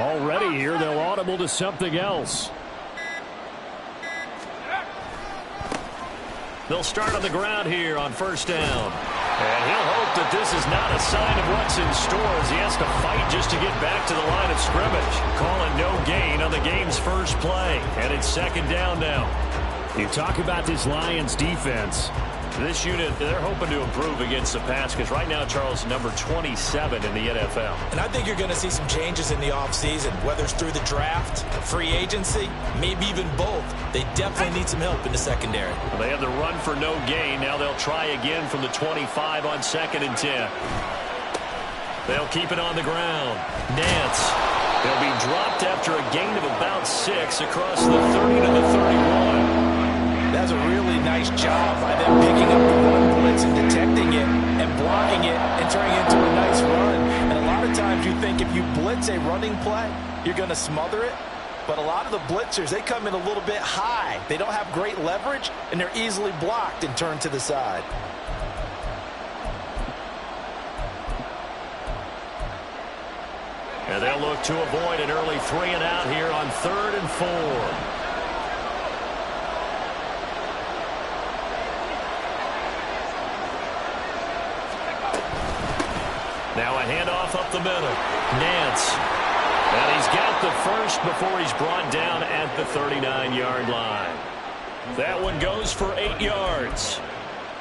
Already here, they'll audible to something else. They'll start on the ground here on first down. And he'll hope that this is not a sign of what's in store as he has to fight just to get back to the line of scrimmage. Calling no gain on the game's first play. And it's second down now. You talk about this Lions defense. This unit, they're hoping to improve against the pass because right now, Charles, number 27 in the NFL. And I think you're going to see some changes in the offseason, whether it's through the draft, free agency, maybe even both. They definitely need some help in the secondary. Well, they have the run for no gain. Now they'll try again from the 25 on 2nd and 10. They'll keep it on the ground. Nance. They'll be dropped after a gain of about 6 across the 30 to the 31. That's a really nice job by them picking up the run blitz and detecting it and blocking it and turning it into a nice run. And a lot of times you think if you blitz a running play, you're going to smother it. But a lot of the blitzers, they come in a little bit high. They don't have great leverage, and they're easily blocked and turned to the side. And they'll look to avoid an early 3 and out here on 3rd and 4. Now a handoff up the middle. Nance. And he's got the first before he's brought down at the 39-yard line. That one goes for 8 yards.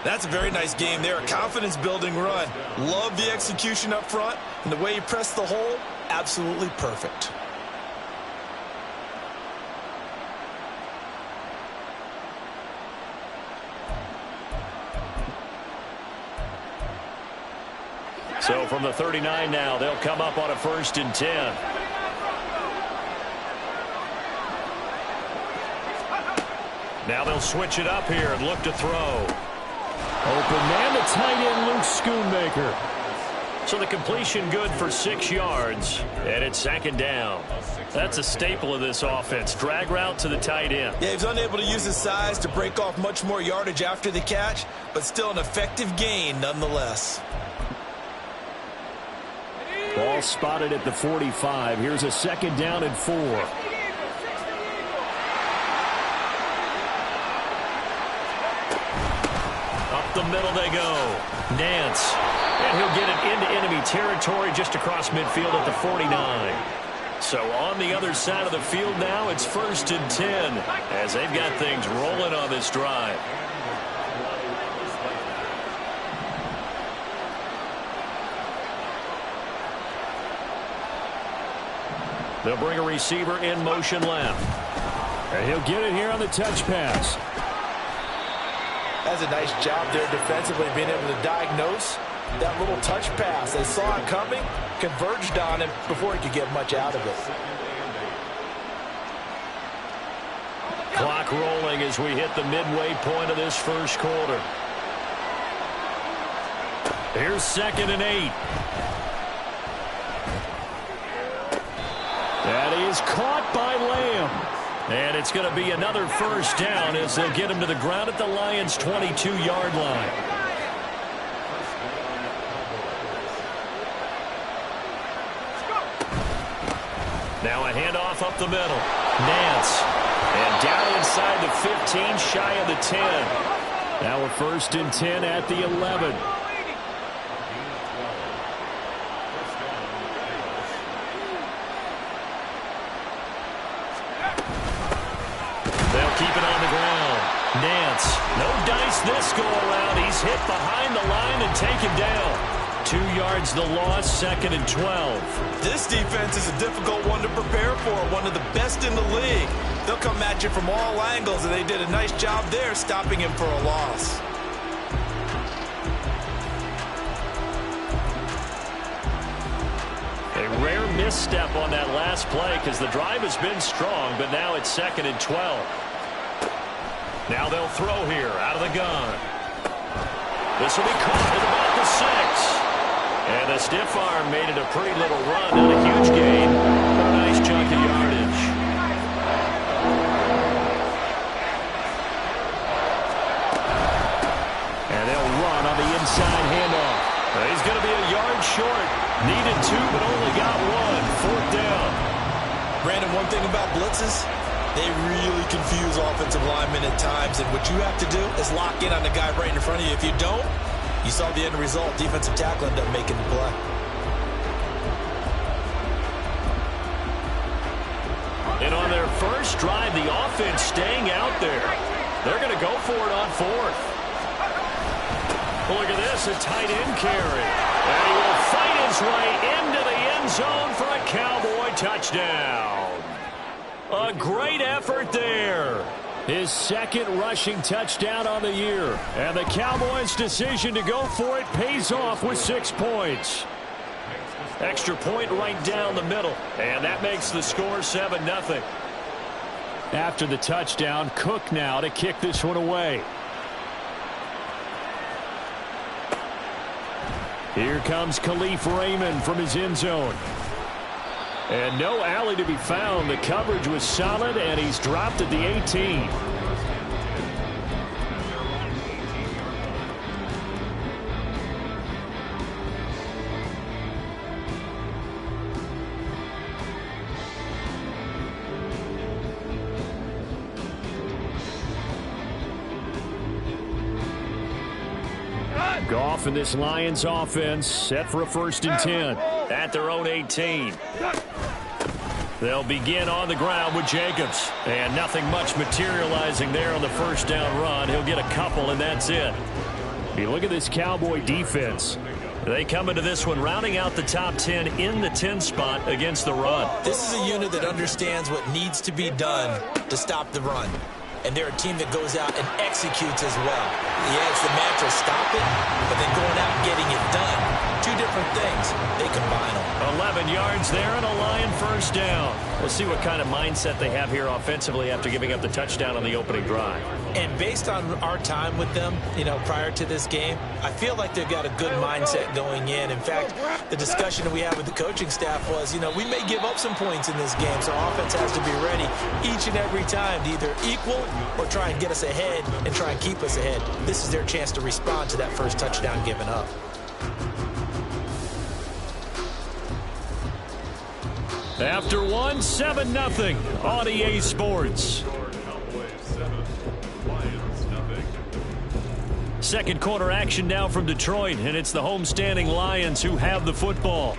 That's a very nice game there. A confidence-building run. Love the execution up front. And the way he pressed the hole, absolutely perfect. So from the 39 now, they'll come up on a 1st and 10. Now they'll switch it up here and look to throw. Open man to tight end Luke Schoonmaker. So the completion good for 6 yards, and it's 2nd down. That's a staple of this offense. Drag route to the tight end. Yeah, he was unable to use his size to break off much more yardage after the catch, but still an effective gain nonetheless. Ball spotted at the 45. Here's a 2nd down and 4. Up the middle they go. Nance. And he'll get it into enemy territory just across midfield at the 49. So on the other side of the field now, it's 1st and 10 as they've got things rolling on this drive. They'll bring a receiver in motion left. And he'll get it here on the touch pass. That's a nice job there defensively, being able to diagnose that little touch pass. They saw it coming, converged on him before he could get much out of it. Clock rolling as we hit the midway point of this first quarter. Here's 2nd and 8. That is caught by Lamb. And it's going to be another 1st down as they'll get him to the ground at the Lions' 22-yard line. Now a handoff up the middle. Nance. And down inside the 15, shy of the 10. Now a 1st and 10 at the 11. Keep it on the ground. Nance. No dice this go around. He's hit behind the line and taken down. 2 yards the loss, 2nd and 12. This defense is a difficult one to prepare for. One of the best in the league. They'll come at you from all angles, and they did a nice job there stopping him for a loss. A rare misstep on that last play because the drive has been strong, but now it's 2nd and 12. Now they'll throw here out of the gun. This will be caught at about the 6. And the stiff arm made it a pretty little run. Not a huge gain, but a nice chunk of yardage. And they'll run on the inside handoff. He's going to be a yard short. Needed 2, but only got 1. 4th down. Brandon, one thing about blitzes, they really confuse offensive linemen at times, and what you have to do is lock in on the guy right in front of you. If you don't, you saw the end result. Defensive tackle ended up making the play. And on their first drive, the offense staying out there. They're going to go for it on fourth. Look at this, a tight end carry. And he will fight his way into the end zone for a Cowboy touchdown. A great effort there. His second rushing touchdown on the year. And the Cowboys' decision to go for it pays off with 6 points. Extra point right down the middle. And that makes the score 7-0. After the touchdown, Cook now to kick this one away. Here comes Khalif Raymond from his end zone. And no alley to be found. The coverage was solid, and he's dropped at the 18. Goff and this Lions offense set for a 1st and 10 at their own 18. They'll begin on the ground with Jacobs. And nothing much materializing there on the first down run. He'll get a couple, and that's it. You look at this Cowboy defense. They come into this one rounding out the top 10 in the 10 spot against the run. This is a unit that understands what needs to be done to stop the run. And they're a team that goes out and executes as well. Yeah, it's the mantra, stop it, but then going out and getting it done. Two different things. They combine them. 11 yards there and a Lion first down. We'll see what kind of mindset they have here offensively after giving up the touchdown on the opening drive. And based on our time with them, prior to this game, I feel like they've got a good mindset going in. In fact, the discussion that we had with the coaching staff was, we may give up some points in this game, so offense has to be ready each and every time to either equal or try and get us ahead and try and keep us ahead. This is their chance to respond to that first touchdown given up. After one, 7-0 on EA Sports. Second quarter action now from Detroit, and it's the homestanding Lions who have the football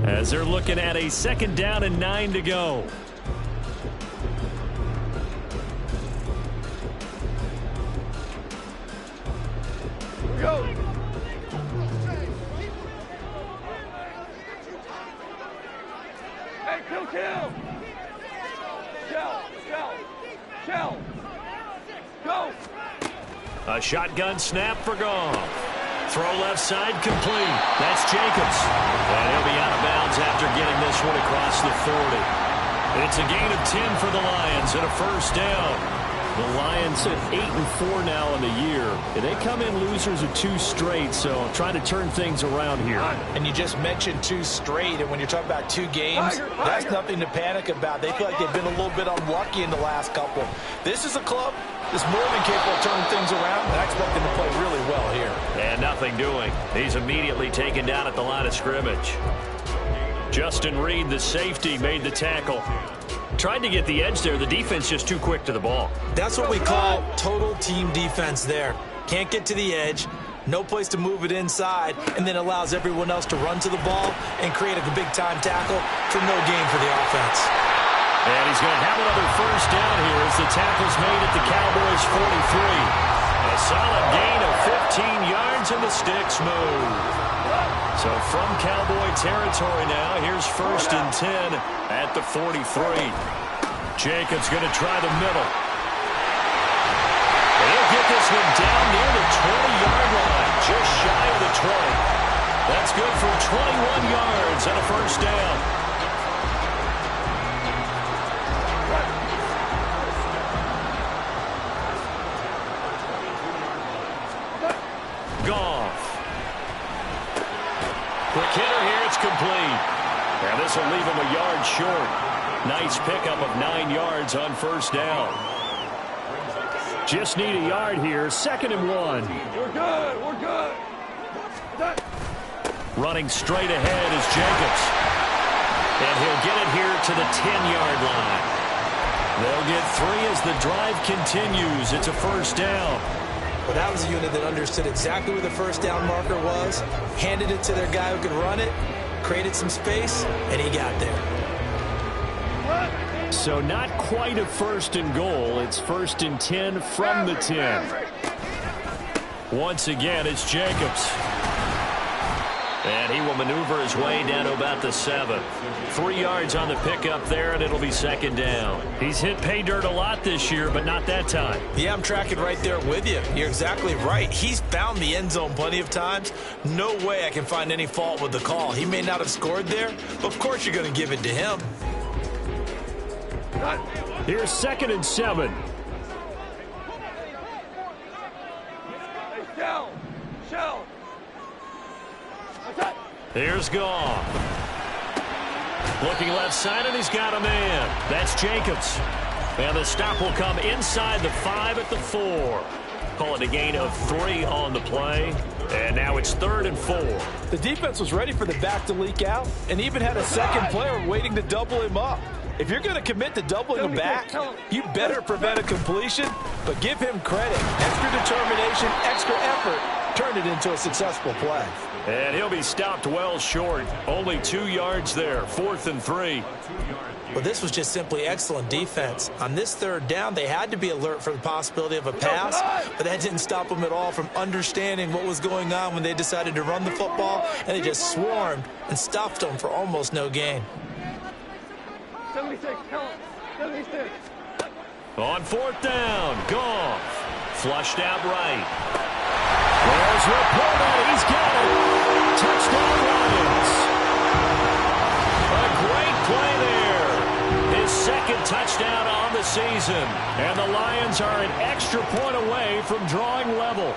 as they're looking at a 2nd down and 9 to go. Go. Hey, kill. Shell. Go. A shotgun snap for Goff. Throw left side complete. That's Jacobs. And he'll be out of bounds after getting this one across the 40. It's a gain of 10 for the Lions and a first down. The Lions at 8-4 now in the year. And they come in losers of 2 straight, so trying to turn things around here. And you just mentioned 2 straight, and when you're talking about 2 games, that's nothing to panic about. They feel like they've been a little bit unlucky in the last couple. This is a club that's more than capable of turning things around, and I expect them to play really well here. And nothing doing. He's immediately taken down at the line of scrimmage. Justin Reed, the safety, made the tackle. Tried to get the edge there. The defense just too quick to the ball. That's what we call total team defense there. Can't get to the edge, no place to move it inside, and then allows everyone else to run to the ball and create a big-time tackle for no gain for the offense. And he's going to have another first down here as the tackle's made at the Cowboys' 43. A solid gain of 15 yards and the sticks move. So from Cowboy territory now, here's 1st and 10 at the 43. Jacobs going to try the middle. He'll get this one down near the 20-yard line, just shy of the 20. That's good for 21 yards and a first down. Goff. Quick hitter here, it's complete. And this will leave him a yard short. Nice pickup of 9 yards on first down. Just need a yard here, 2nd and 1. We're good. Running straight ahead is Jacobs. And he'll get it here to the 10-yard line. They'll get 3 as the drive continues. It's a first down. Well, that was a unit that understood exactly where the first down marker was, handed it to their guy who could run it, created some space, and he got there. So not quite a first and goal. It's first and 10 from the 10. Once again, it's Jacobs. And he will maneuver his way down to about the 7. 3 yards on the pickup there, and it'll be second down. He's hit pay dirt a lot this year, but not that time. Yeah, I'm tracking right there with you. You're exactly right. He's found the end zone plenty of times. No way I can find any fault with the call. He may not have scored there, but of course you're going to give it to him. Here's second and 7. Shell. Here's Goff. Looking left side, and he's got a man. That's Jacobs. And the stop will come inside the 5 at the 4. Call it a gain of 3 on the play. And now it's 3rd and 4. The defense was ready for the back to leak out and even had a second player waiting to double him up. If you're going to commit to doubling him back, you better prevent a completion, but give him credit. Extra determination, extra effort turned it into a successful play. And he'll be stopped well short. Only 2 yards there. 4th and 3. Well, this was just simply excellent defense. On this 3rd down, they had to be alert for the possibility of a pass, but that didn't stop them at all from understanding what was going on when they decided to run the football, and they just swarmed and stuffed them for almost no gain. 76, 76. On 4th down, Goff. Flushed out right. There's Laporta. He's got it. Touchdown Lions. A great play there. His 2nd touchdown on the season. And the Lions are an extra point away from drawing level.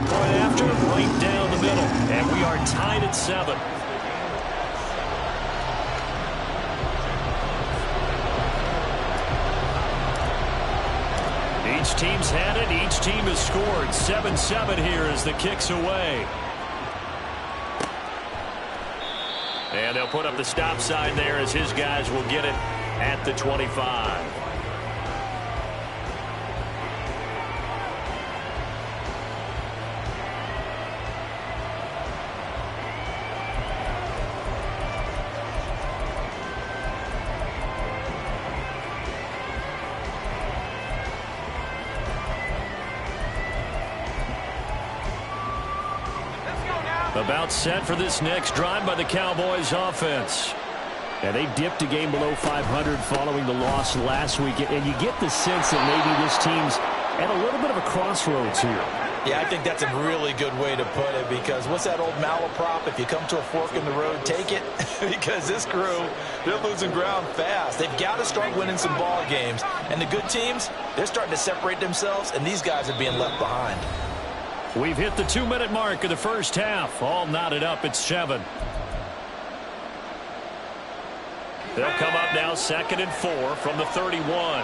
Point after, right down the middle. And we are tied at 7. Each team's had it. Each team has scored. 7-7 here as the kick's away. And they'll put up the stop sign there as his guys will get it at the 25. About set for this next drive by the Cowboys offense. And they dipped a game below 500 following the loss last week. And you get the sense that maybe this team's at a little bit of a crossroads here. Yeah, I think that's a really good way to put it, because what's that old malaprop? If you come to a fork in the road, take it. Because this crew, they're losing ground fast. They've got to start winning some ball games. And the good teams, they're starting to separate themselves, and these guys are being left behind. We've hit the 2-minute mark of the first half. All knotted up at 7. They'll come up now 2nd and 4 from the 31.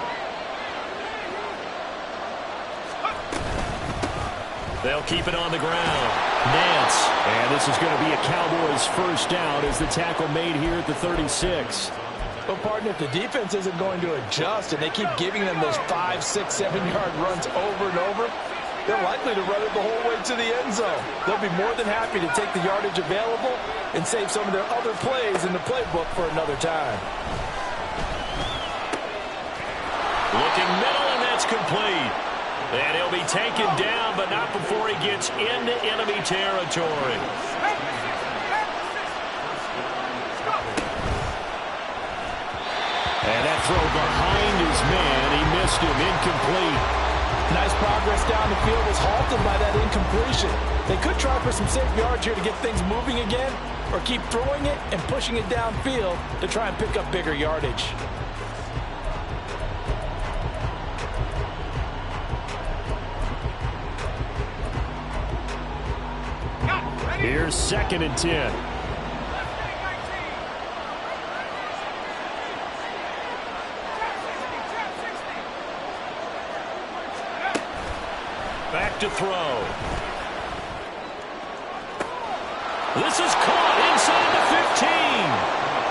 They'll keep it on the ground. Nance. And this is going to be a Cowboys first down as the tackle made here at the 36. Well, partner, if the defense isn't going to adjust and they keep giving them those 5, 6, 7-yard runs over and over, they're likely to run it the whole way to the end zone. They'll be more than happy to take the yardage available and save some of their other plays in the playbook for another time. Looking middle, and that's complete. And he'll be taken down, but not before he gets into enemy territory. And that throw behind his man. He missed him. Incomplete. Nice progress down the field was halted by that incompletion. They could try for some safe yards here to get things moving again, or keep throwing it and pushing it downfield to try and pick up bigger yardage. Here's 2nd and 10. Back to throw. This is caught inside the 15.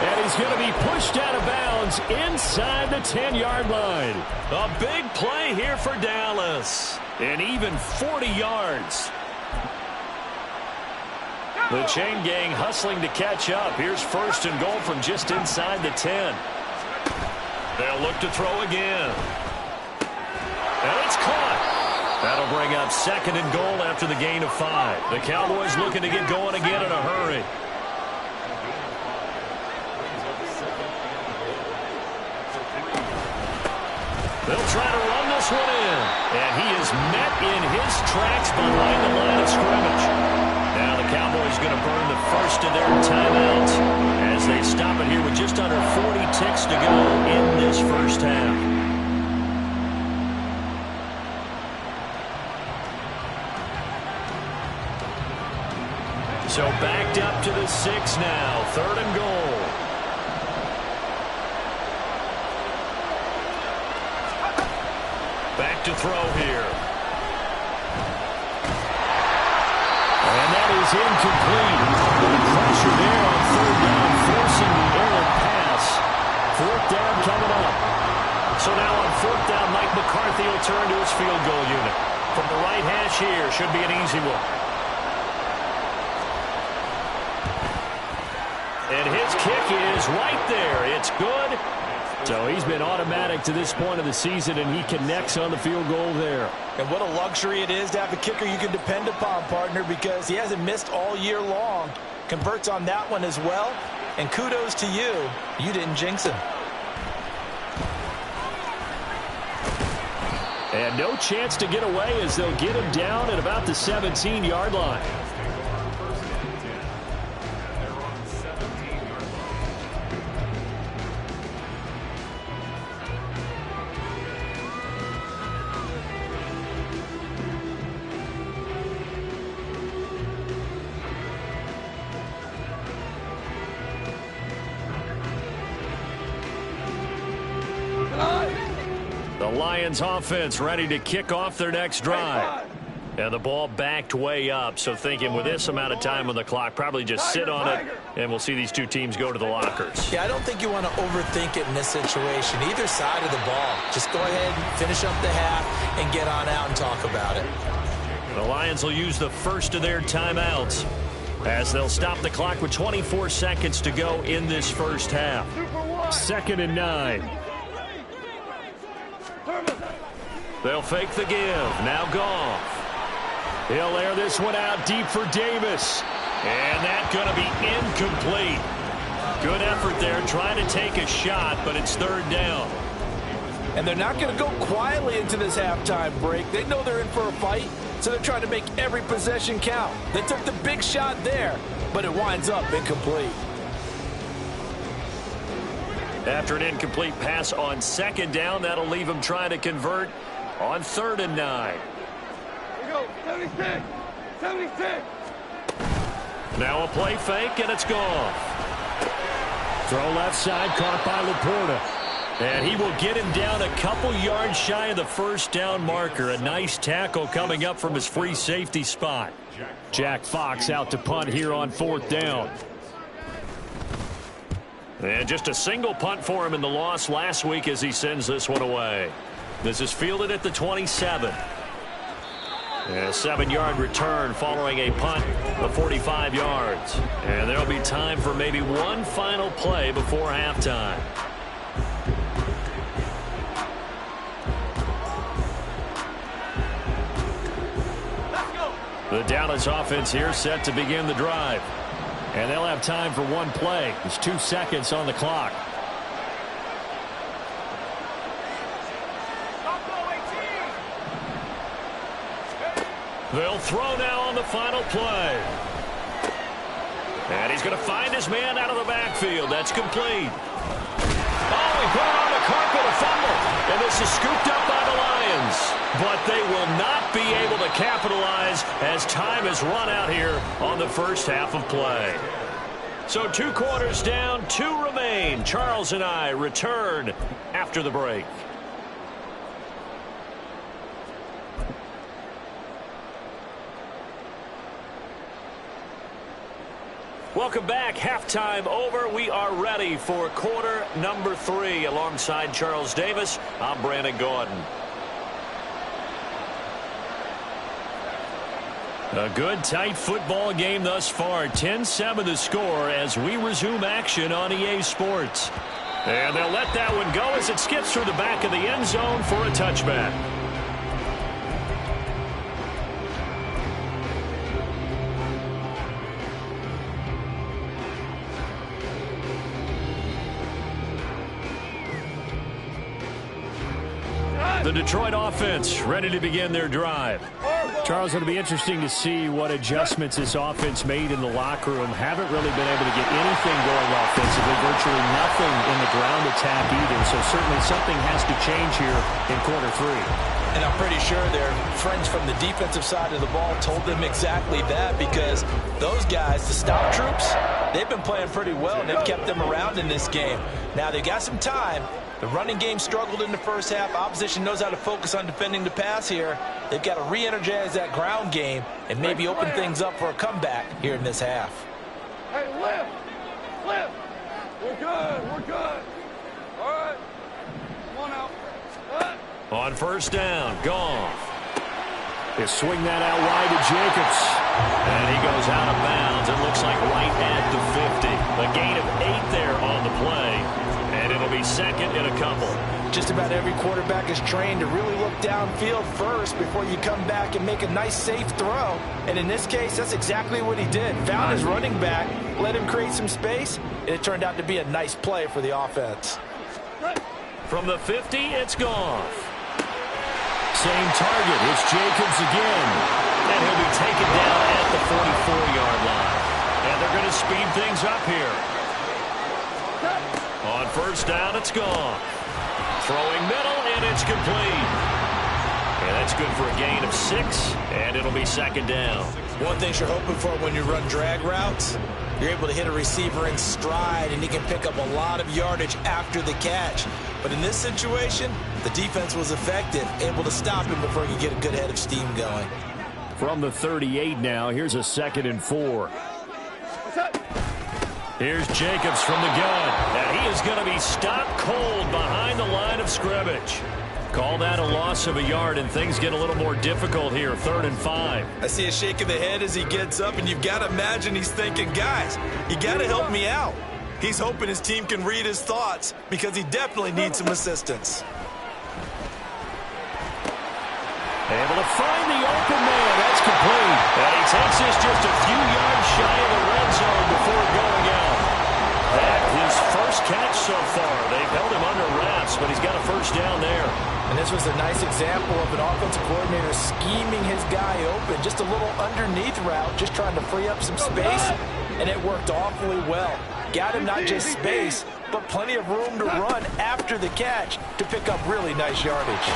And he's going to be pushed out of bounds inside the 10-yard line. A big play here for Dallas. And even 40 yards. The chain gang hustling to catch up. Here's first and goal from just inside the 10. They'll look to throw again. And it's caught. That'll bring up second and goal after the gain of 5. The Cowboys looking to get going again in a hurry. They'll try to run this one in. And he is met in his tracks behind the line of scrimmage. Now the Cowboys going to burn the first of their timeouts as they stop it here with just under 40 ticks to go in this first half. So backed up to the 6 now. Third and goal. Back to throw here. And that is incomplete. The pressure there on third down, forcing the errant pass. Fourth down coming up. So now on fourth down, Mike McCarthy will turn to his field goal unit. From the right hash here, should be an easy one. And his kick is right there. It's good. So he's been automatic to this point of the season, and he connects on the field goal there. And what a luxury it is to have a kicker you can depend upon, partner, because he hasn't missed all year long. Converts on that one as well. And kudos to you. You didn't jinx him. And no chance to get away as they'll get him down at about the 17-yard line. Lions offense ready to kick off their next drive. And the ball backed way up, so thinking with this amount of time on the clock, probably just sit on it, and we'll see these two teams go to the lockers. Yeah, I don't think you want to overthink it in this situation. Either side of the ball. Just go ahead, finish up the half, and get on out and talk about it. The Lions will use the first of their timeouts as they'll stop the clock with 24 seconds to go in this first half. 2nd and 9. They'll fake the give. Now Goff. He'll air this one out deep for Davis. And that's going to be incomplete. Good effort there trying to take a shot, but it's third down. And they're not going to go quietly into this halftime break. They know they're in for a fight, so they're trying to make every possession count. They took the big shot there, but it winds up incomplete. After an incomplete pass on 2nd down, that'll leave him trying to convert on 3rd and 9. Here we go, 76, 76. Now a play fake, and it's gone. Throw left side, caught by Laporta. And he will get him down a couple yards shy of the first down marker. A nice tackle coming up from his free safety spot. Jack Fox out to punt here on 4th down. And just a single punt for him in the loss last week as he sends this one away. This is fielded at the 27. And a 7-yard return following a punt of 45 yards. And there'll be time for maybe one final play before halftime. The Dallas offense here set to begin the drive. And they'll have time for one play. There's 2 seconds on the clock. They'll throw now on the final play. And he's going to find his man out of the backfield. That's complete. Oh, he put it on the carpet, a fumble. And this is scooped up by the Lions. But they will not be able to capitalize as time has run out here on the first half of play. So 2 quarters down, 2 remain. Charles and I return after the break. Welcome back. Halftime over. We are ready for quarter number 3. Alongside Charles Davis, I'm Brandon Gordon. A good, tight football game thus far. 10-7 the score as we resume action on EA Sports. And they'll let that one go as it skips through the back of the end zone for a touchback. The Detroit offense ready to begin their drive. Charles, it'll be interesting to see what adjustments this offense made in the locker room. Haven't really been able to get anything going offensively, virtually nothing in the ground attack either. So certainly something has to change here in quarter 3. And I'm pretty sure their friends from the defensive side of the ball told them exactly that, because those guys, the stop troops, they've been playing pretty well, and they've kept them around in this game. Now, they've got some time. The running game struggled in the first half. Opposition knows how to focus on defending the pass here. They've got to re-energize that ground game and maybe open things up for a comeback here in this half. Hey, lift! Lift! We're good. All right. Come on out. On first down, Goff. They swing that out wide to Jacobs. And he goes out of bounds. It looks like right at the 50. A gain of 8 there on the play. And it'll be second in a couple. Just about every quarterback is trained to really look downfield first before you come back and make a nice, safe throw. And in this case, that's exactly what he did. Found his running back, let him create some space, and it turned out to be a nice play for the offense. From the 50, it's Goff. Same target. It's Jacobs again. And he'll be taken down at the 44-yard line. And they're going to speed things up here. On first down, it's Goff. Throwing middle, and it's complete. And that's good for a gain of 6, and it'll be second down. One thing you're hoping for when you run drag routes, you're able to hit a receiver in stride, and he can pick up a lot of yardage after the catch. But in this situation, the defense was effective, able to stop him before he could get a good head of steam going. From the 38 now, here's a 2nd and 4. Here's Jacobs from the gun, and he is going to be stopped cold behind the line of scrimmage. Call that a loss of a yard, and things get a little more difficult here, 3rd and 5. I see a shake of the head as he gets up, and you've got to imagine he's thinking, guys, you got to help me out. He's hoping his team can read his thoughts because he definitely needs some assistance. Able to find the open man. That's complete. And he takes this just a few yards shy of the red zone before going out. That his first catch so far. They've held him under wraps, but he's got a first down there. And this was a nice example of an offensive coordinator scheming his guy open. Just a little underneath route, just trying to free up some space, and it worked awfully well. Got him not just space, but plenty of room to run after the catch to pick up really nice yardage.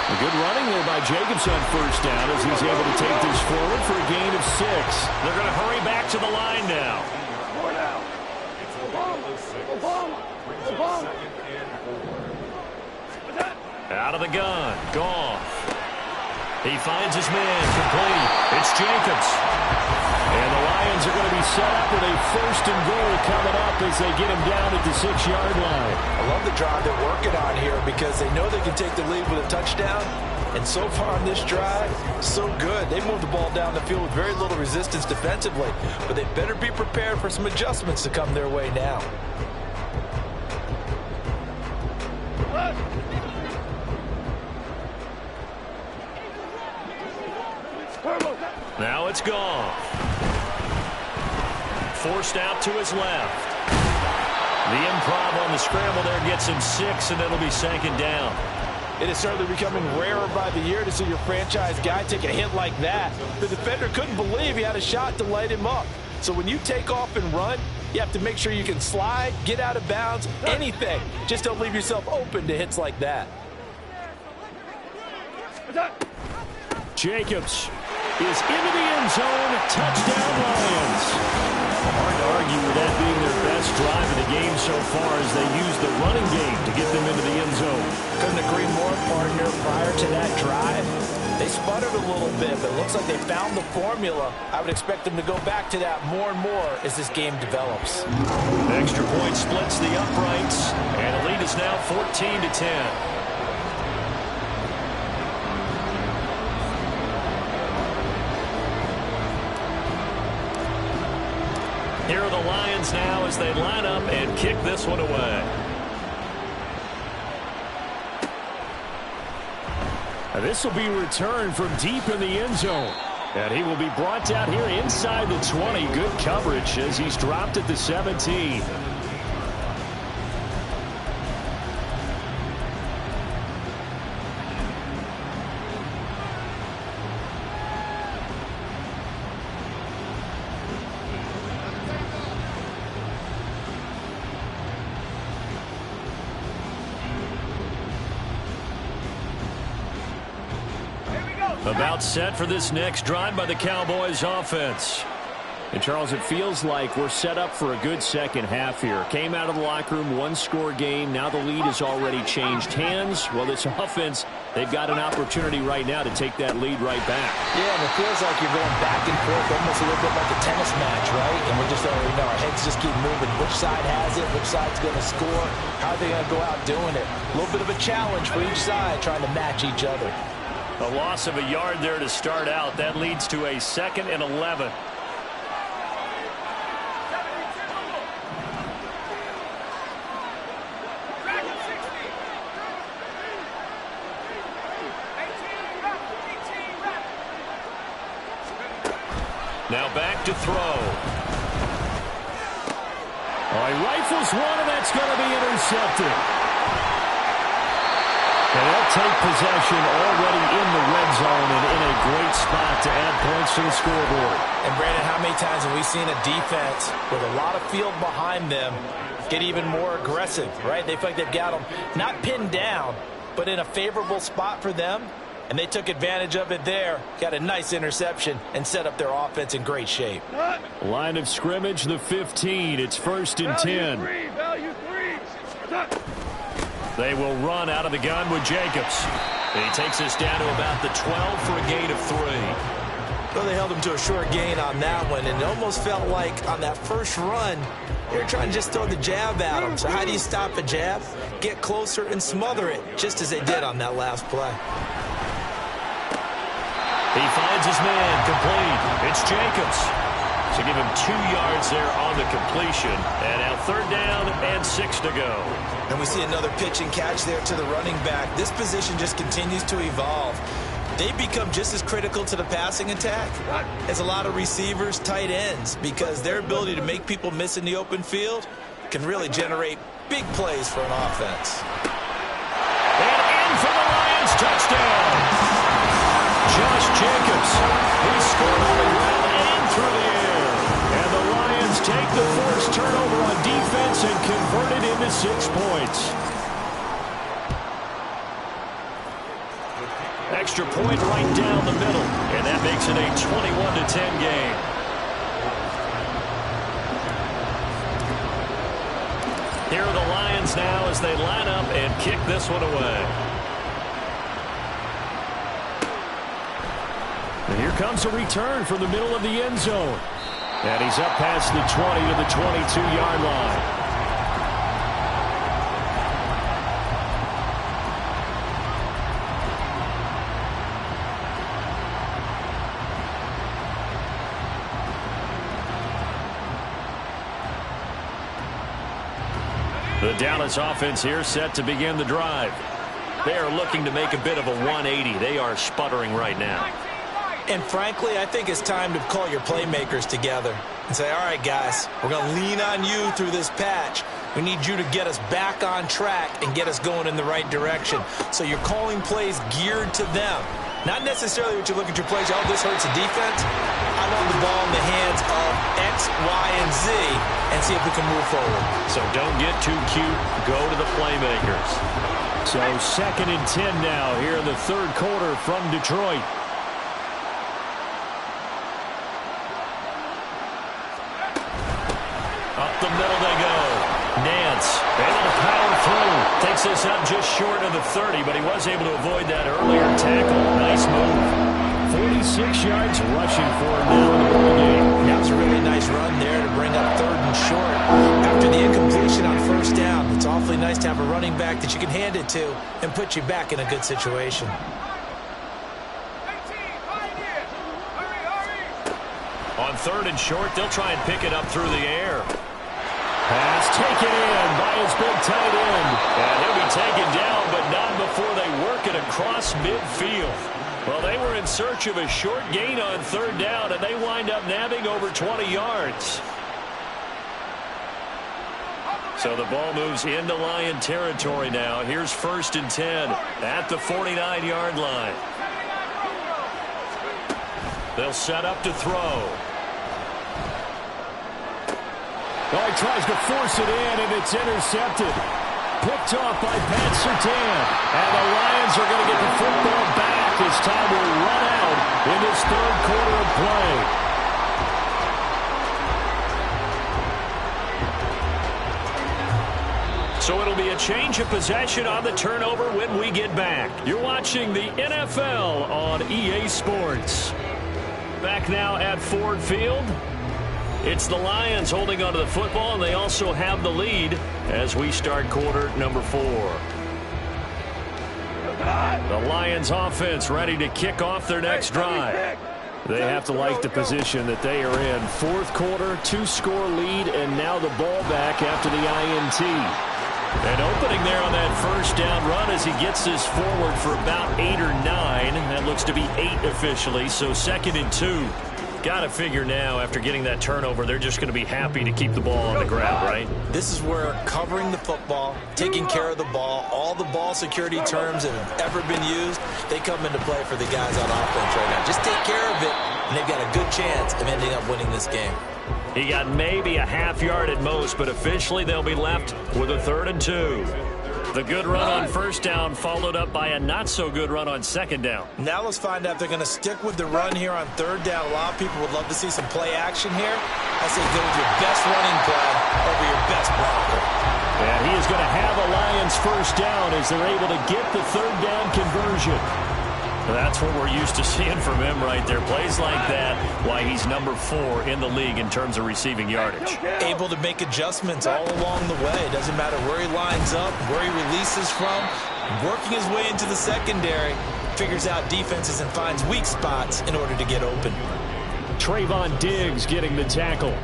A good running there by Jacobs on first down as he's able to take this forward for a gain of 6. They're going to hurry back to the line now. Out of the gun, Goff. He finds his man, complete. It's Jacobs. And the Lions are going to be set up with a 1st and goal coming up as they get him down at the 6-yard line. I love the drive they're working on here because they know they can take the lead with a touchdown. And so far on this drive, so good. They moved the ball down the field with very little resistance defensively. But they better be prepared for some adjustments to come their way now. Now it's Goff. Forced out to his left. The improv on the scramble there gets him 6, and it'll be 2nd down. It is certainly becoming rarer by the year to see your franchise guy take a hit like that. The defender couldn't believe he had a shot to light him up. So when you take off and run, you have to make sure you can slide, get out of bounds, anything. Just don't leave yourself open to hits like that. Jacobs is into the end zone. Touchdown, Lions. Hard to argue with that being their best drive of the game so far as they use the running game to get them into the end zone. Couldn't agree more, partner. Prior to that drive, they They sputtered a little bit, but it looks like they found the formula. I would expect them to go back to that more and more as this game develops. Extra point splits the uprights, and the lead is now 14-10. Here are the Lions now as they line up and kick this one away. This will be returned from deep in the end zone. And he will be brought down here inside the 20. Good coverage as he's dropped at the 17. About set for this next drive by the Cowboys offense. And Charles, it feels like we're set up for a good second half here. Came out of the locker room, one-score game. Now the lead has already changed hands. Well, this offense, they've got an opportunity right now to take that lead right back. Yeah, and it feels like you're going back and forth almost a little bit like a tennis match, right? And we're just already know our heads just keep moving. Which side has it? Which side's going to score? How are they going to go out doing it? A little bit of a challenge for each side trying to match each other. A loss of a yard there to start out. That leads to a 2nd and 11. Now back to throw. Oh, he rifles one, and that's going to be intercepted. And they'll take possession already in the red zone and in a great spot to add points to the scoreboard. And, Brandon, how many times have we seen a defense with a lot of field behind them get even more aggressive, right? They feel like they've got them not pinned down, but in a favorable spot for them, and they took advantage of it there, got a nice interception, and set up their offense in great shape. Line of scrimmage, the 15. It's 1st and 10. Value three. They will run out of the gun with Jacobs. And he takes us down to about the 12 for a gain of 3. Well, they held him to a short gain on that one, and it almost felt like on that first run, they were trying to just throw the jab at him. So how do you stop a jab? Get closer and smother it, just as they did on that last play. He finds his man, complete. It's Jacobs. So give him 2 yards there on the completion. And now 3rd down and 6 to go. And we see another pitch and catch there to the running back. This position just continues to evolve. They become just as critical to the passing attack as a lot of receivers, tight ends, because their ability to make people miss in the open field can really generate big plays for an offense. And in for the Lions, touchdown. Josh Jacobs, he scored on the ground and through the air. And the Lions take the forced turnover on defense and convert it into 6 points. Extra point right down the middle, and that makes it a 21-10 game. Here are the Lions now as they line up and kick this one away. And here comes a return from the middle of the end zone. And he's up past the 20 to the 22-yard line. The Dallas offense here set to begin the drive. They are looking to make a bit of a 180. They are sputtering right now. And frankly, I think it's time to call your playmakers together and say, all right, guys, we're going to lean on you through this patch. We need you to get us back on track and get us going in the right direction. So you're calling plays geared to them. Not necessarily what you look at your plays, oh, this hurts the defense. I want the ball in the hands of X, Y, and Z and see if we can move forward. So don't get too cute. Go to the playmakers. So 2nd and 10 now here in the 3rd quarter from Detroit. Up the middle they go. Nance able to power through. Takes this up just short of the 30, but he was able to avoid that earlier tackle. Nice move. 46 yards rushing for him now in the ball game. That was a really nice run there to bring up 3rd and short. After the incompletion on 1st down, it's awfully nice to have a running back that you can hand it to and put you back in a good situation. On 3rd and short, they'll try and pick it up through the air. Pass taken in by his big tight end. And he'll be taken down, but not before they work it across midfield. Well, they were in search of a short gain on 3rd down, and they wind up nabbing over 20 yards. So the ball moves into Lion territory now. Here's 1st and 10 at the 49-yard line. They'll set up to throw. Oh, he tries to force it in, and it's intercepted. Picked off by Pat Surtain. And the Lions are going to get the football back as time will run out in this 3rd quarter of play. So it'll be a change of possession on the turnover when we get back. You're watching the NFL on EA Sports. Back now at Ford Field. It's the Lions holding onto the football, and they also have the lead as we start quarter number 4. The Lions offense ready to kick off their next drive. They have to like the position that they are in. 4th quarter, 2-score lead, and now the ball back after the INT. And opening there on that 1st down run as he gets this forward for about 8 or 9. That looks to be 8 officially, so 2nd and 2. Got to figure now, after getting that turnover, they're just going to be happy to keep the ball on the ground, right? This is where covering the football, taking care of the ball, all the ball security terms that have ever been used, they come into play for the guys on offense right now. Just take care of it, and they've got a good chance of ending up winning this game. He got maybe a half yard at most, but officially they'll be left with a 3rd and 2. The good run on 1st down followed up by a not-so-good run on 2nd down. Now let's find out if they're going to stick with the run here on 3rd down. A lot of people would love to see some play action here. I say go with your best running play over your best blocker. And he is going to have a Lions 1st down as they're able to get the 3rd down conversion. That's what we're used to seeing from him right there. Plays like that, why he's number 4 in the league in terms of receiving yardage. Able to make adjustments all along the way. Doesn't matter where he lines up, where he releases from. Working his way into the secondary. Figures out defenses and finds weak spots in order to get open. Trayvon Diggs getting the tackle.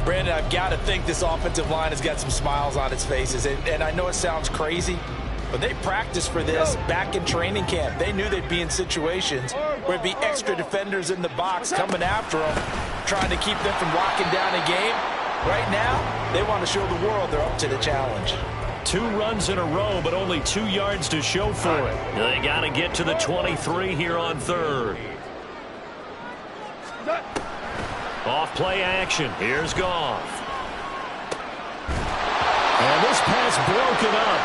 Brandon, I've got to think this offensive line has got some smiles on its faces. And I know it sounds crazy, but they practiced for this back in training camp. They knew they'd be in situations where it'd be extra defenders in the box coming after them, trying to keep them from locking down a game. Right now, they want to show the world they're up to the challenge. 2 runs in a row, but only 2 yards to show for it. They got to get to the 23 here on 3rd. Off play action. Here's Goff. And this pass broken up.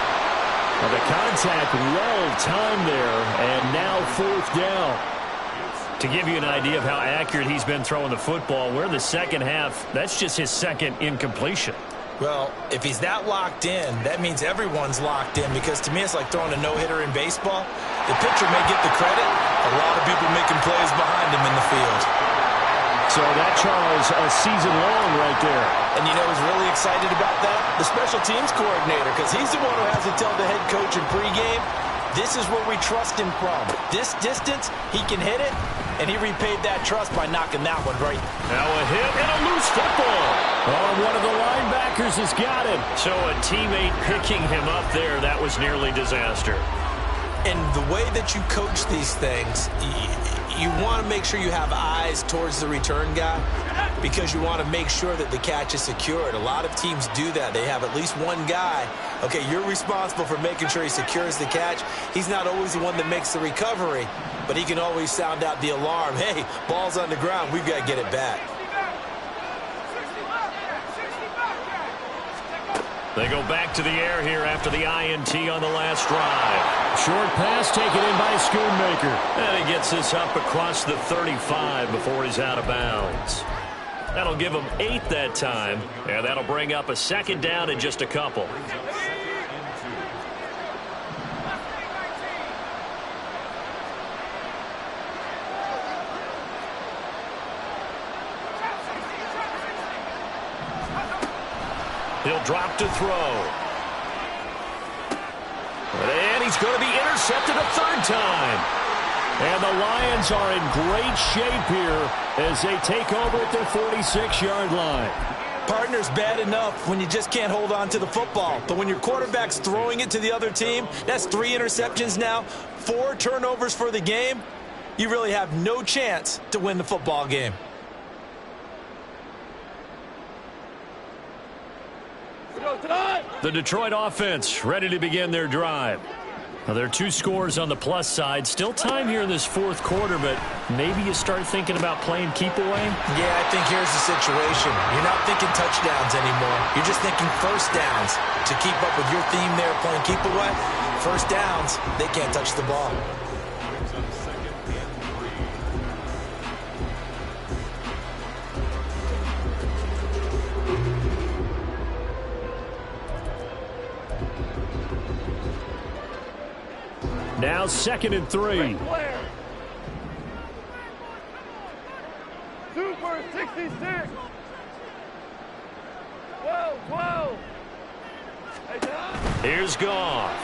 Well, the contact well timed there, and now 4th down. To give you an idea of how accurate he's been throwing the football, we're in the 2nd half. That's just his 2nd incompletion. Well, if he's that locked in, that means everyone's locked in, because to me it's like throwing a no-hitter in baseball. The pitcher may get the credit. A lot of people making plays behind him in the field. So that, Charles, a season long right there. And you know who's really excited about that? The special teams coordinator, because he's the one who has to tell the head coach in pregame, this is where we trust him from. This distance, he can hit it, and he repaid that trust by knocking that one right. Now a hit and a loose football. Oh, one of the linebackers has got him. So a teammate picking him up there, that was nearly disaster. And the way that you coach these things, you want to make sure you have eyes towards the return guy, because you want to make sure that the catch is secured. A lot of teams do that. They have at least one guy. Okay, you're responsible for making sure he secures the catch. He's not always the one that makes the recovery, but he can always sound out the alarm. Hey, ball's on the ground. We've got to get it back. They go back to the air here after the INT on the last drive. Short pass taken in by Schoonmaker. And he gets this up across the 35 before he's out of bounds. That'll give him 8 that time, and that'll bring up a 2nd down in just a couple. He'll drop to throw. And he's going to be intercepted a third time. And the Lions are in great shape here as they take over at their 46-yard line. Partner's bad enough when you just can't hold on to the football. But when your quarterback's throwing it to the other team, that's 3 interceptions now, 4 turnovers for the game. You really have no chance to win the football game. The Detroit offense ready to begin their drive. Now, there are 2 scores on the plus side. Still time here in this fourth quarter, but maybe you start thinking about playing keep away? Yeah, I think here's the situation. You're not thinking touchdowns anymore. You're just thinking first downs. To keep up with your theme there playing keep away, first downs, they can't touch the ball. Now 2nd and 3. Super 66. 12. Hey, John. Here's Goff.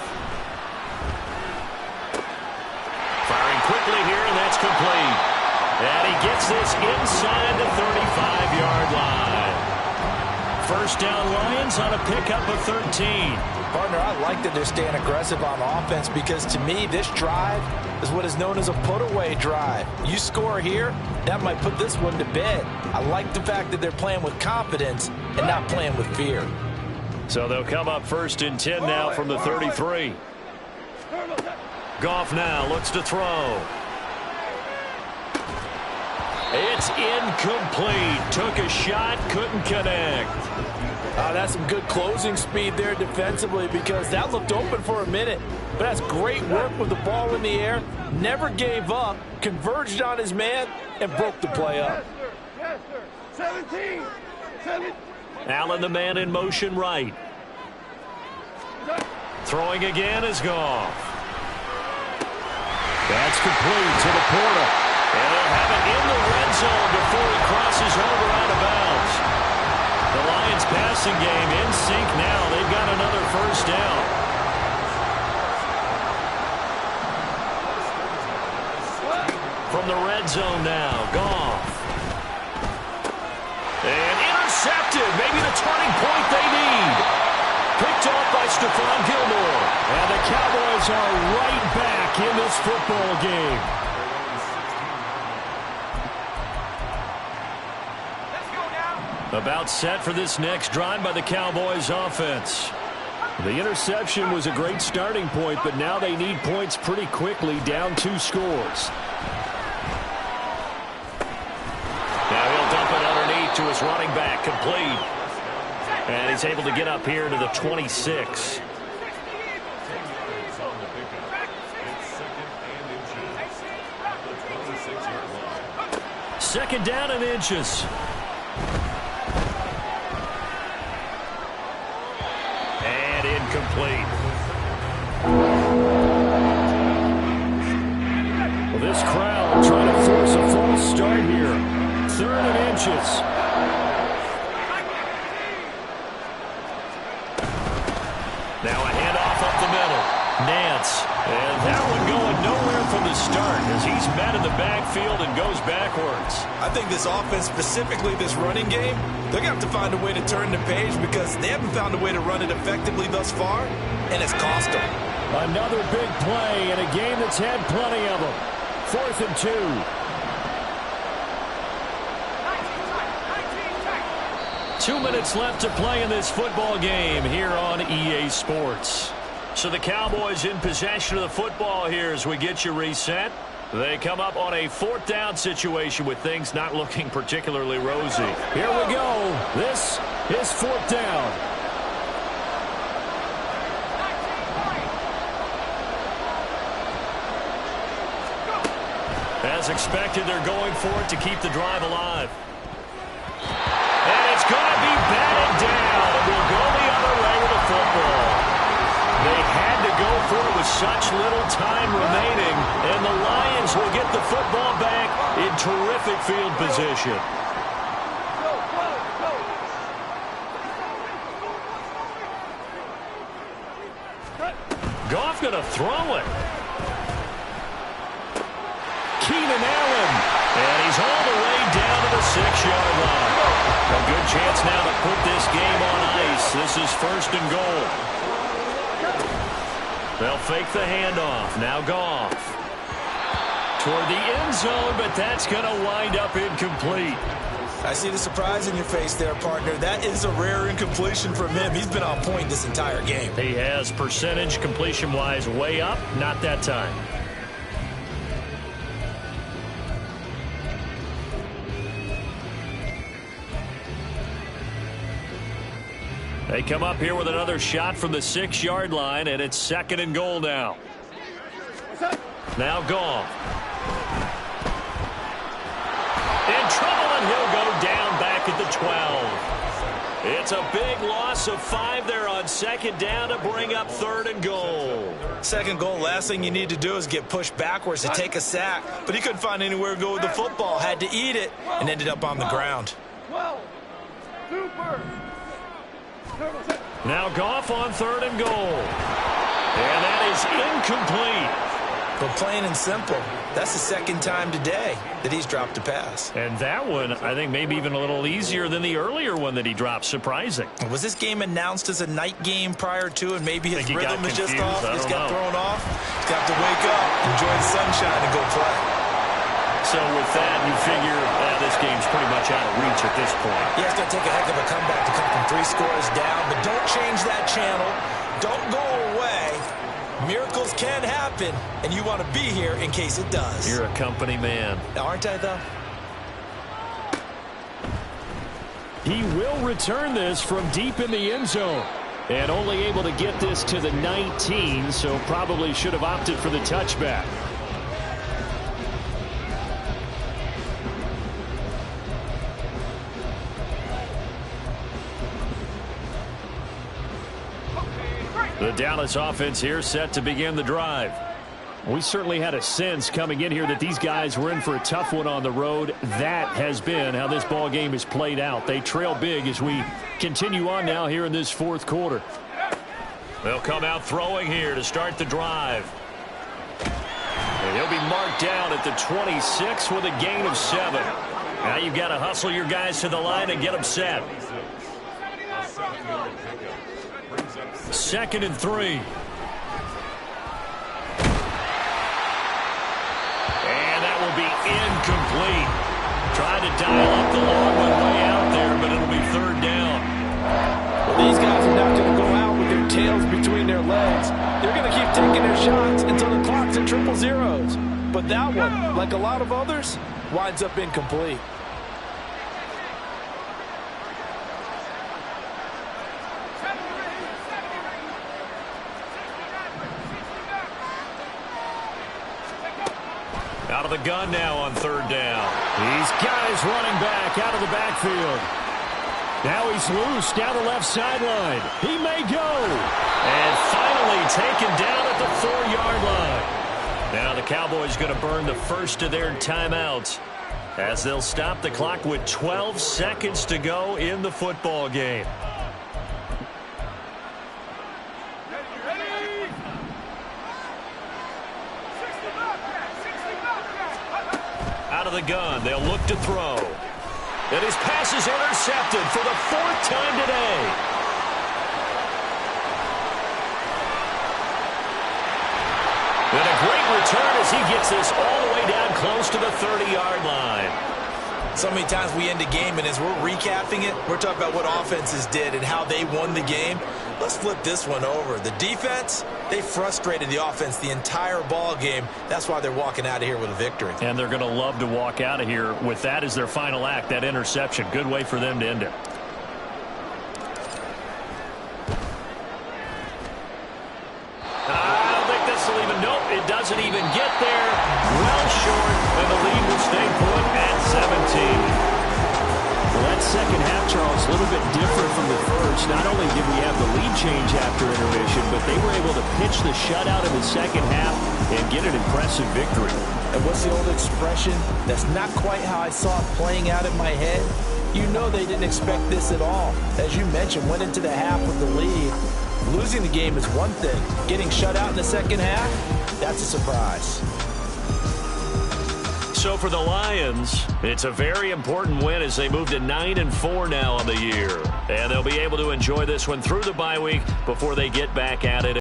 Firing quickly here, and that's complete. And he gets this inside the 35-yard line. First down, Lions on a pickup of 13. Partner, I like that they're staying aggressive on offense because to me, this drive is what is known as a put-away drive. You score here, that might put this one to bed. I like the fact that they're playing with confidence and not playing with fear. So they'll come up 1st and 10 now from the 33. Goff now looks to throw. It's incomplete. Took a shot, couldn't connect. That's some good closing speed there defensively because that looked open for a minute. But that's great work with the ball in the air. Never gave up, converged on his man, and broke the play up. Yes, sir. 17. Allen, the man in motion right. Throwing again is Goff. That's complete to the Porter. And they'll have it in the red zone before he crosses over out of bounds. The Lions passing game in sync now. They've got another first down. From the red zone now, Goff. And intercepted. Maybe the turning point they need. Picked off by Stephon Gilmore. And the Cowboys are right back in this football game. About set for this next drive by the Cowboys offense. The interception was a great starting point, but now they need points pretty quickly, down 2 scores. Now he'll dump it underneath to his running back, complete. And he's able to get up here to the 26. Second down and inches. Incomplete. Well, this crowd trying to force a false start here. 3rd and inches. Now a handoff up the middle. Nance. And that one going nowhere from the start as he's met in the backfield and goes backwards. I think this offense, specifically this running game, they're going to have to find a way to turn the page because they haven't found a way to run it effectively thus far, and it's cost them. Another big play in a game that's had plenty of them. 4th and 2. Two minutes left to play in this football game here on EA Sports. So the Cowboys in possession of the football here as we get you reset. They come up on a 4th down situation with things not looking particularly rosy. Here we go. This is 4th down. As expected, they're going for it to keep the drive alive. And it's going to be batted down. It will go the other way with the football. They had to go for it with such little time remaining, and the Lions will get the football back in terrific field position. to throw it. Keenan Allen. And he's all the way down to the 6-yard line. A good chance now to put this game on ice. This is 1st and goal. They'll fake the handoff. Now Goff. Toward the end zone, but that's going to wind up incomplete. I see the surprise in your face there, partner. That is a rare incompletion from him. He's been on point this entire game. He has percentage completion-wise way up. Not that time. They come up here with another shot from the 6-yard line, and it's 2nd and goal now. Now Goff. In trouble, and he'll go down back at the 12. It's a big loss of 5 there on 2nd down to bring up 3rd and goal. 2nd goal, last thing you need to do is get pushed backwards to take a sack. But he couldn't find anywhere to go with the football. Had to eat it and ended up on the ground. 12. Super. Now Goff on 3rd and goal. And that is incomplete. But plain and simple, that's the 2nd time today that he's dropped a pass. And that one, I think, maybe even a little easier than the earlier one that he dropped. Surprising. Was this game announced as a night game prior to, and maybe his rhythm is just off? He's got thrown off. He's got to wake up, enjoy the sunshine, and go play. So with that, you figure this game's pretty much out of reach at this point. Yeah, it's going to take a heck of a comeback to come from 3 scores down, but don't change that channel. Don't go away. Miracles can happen, and you want to be here in case it does. You're a company man. Aren't I, though? He will return this from deep in the end zone. And only able to get this to the 19, so probably should have opted for the touchback. The Dallas offense here set to begin the drive. We certainly had a sense coming in here that these guys were in for a tough one on the road. That has been how this ball game has played out. They trail big as we continue on now here in this 4th quarter. They'll come out throwing here to start the drive. And he'll be marked down at the 26 with a gain of 7. Now you've got to hustle your guys to the line and get them set. 2nd and 3. And that will be incomplete. Trying to dial up the long one way out there, but it'll be 3rd down. Well, these guys are not going to go out with their tails between their legs. They're going to keep taking their shots until the clock's at 000. But that one, like a lot of others, winds up incomplete. Out of the gun now on 3rd down. These guys running back out of the backfield. Now he's loose down the left sideline. He may go. And finally taken down at the 4-yard line. Now the Cowboys going to burn the first of their timeouts as they'll stop the clock with 12 seconds to go in the football game. Out of the gun, they'll look to throw. And his pass is intercepted for the 4th time today. And a great return as he gets this all the way down close to the 30-yard line. So many times we end a game, and as we're recapping it, we're talking about what offenses did and how they won the game. Let's flip this one over. The defense, they frustrated the offense the entire ball game. That's why they're walking out of here with a victory. And they're going to love to walk out of here with that as their final act, that interception. Good way for them to end it. I don't think this will even, nope, it doesn't even get there. Well short, and the lead will stay put at 17. Well, that second half, Charles, a little bit different from the first. Not only did we have the lead change after intermission, but they were able to pitch the shutout in the second half and get an impressive victory. And what's the old expression? That's not quite how I saw it playing out in my head. You know they didn't expect this at all. As you mentioned, went into the half with the lead. Losing the game is one thing. Getting shut out in the second half, that's a surprise. So for the Lions, it's a very important win as they move to 9-4 now on the year. And they'll be able to enjoy this one through the bye week before they get back at it.